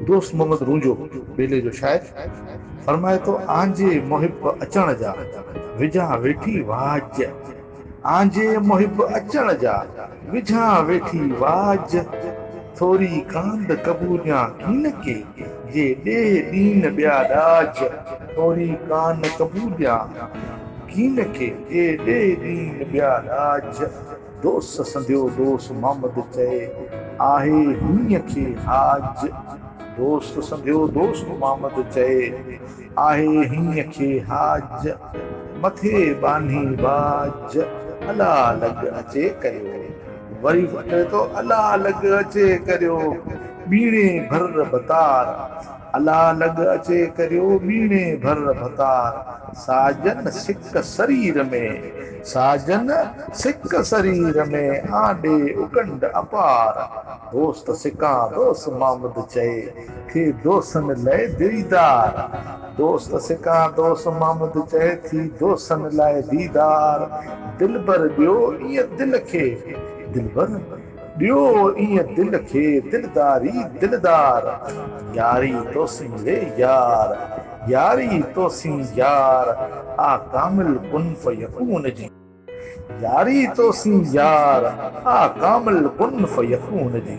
दोस्त मोहम्मद रूंजो बेले जो शायर फरमाए तो आंजे मुहिब अचण जा विझा वेठी वाज। आंजे मुहिब अचण जा विझा वेठी वाज। थोरी कांद कबूलियां कीन के जे ॾे ॾीन ॿिया ॾाज। थोरी कान कबूलियां कीन के जे ॾे ॾीन ॿिया ॾाज। दोस्त संधियो दोस्त मोहम्मद चए आहे हीअं खे हाज। दोस्त संधियो दोस्त मोहम्मद चए आहे हीअं खे हाज। मथे बानी बाज अला लग अचे करियो। वरी फटे तो अला लग अचे करियो बीणे भर बतार। अला लग अचे करियो बीणे भर भतार। साजन सिक शरीर में साजन सिक शरीर में आॾे उकंड अपार। दोस्त सिका दोस्त मोहम्मद चए थी दोस्तन लाइ दीदार। दोस्त सिका दोस्त मोहम्मद चए थी दोस्तन लाइ दीदार। दिलबर ॾियो ईअं दिल खे दिलबर ॾियो ईअं दिल खे दिलदारी दिलदार। यारी तोसी रे यार यारी तोसी यार आ कामिल कुन फयकून जी। यारी तोसी यार आ कामिल कुन फयकून जी।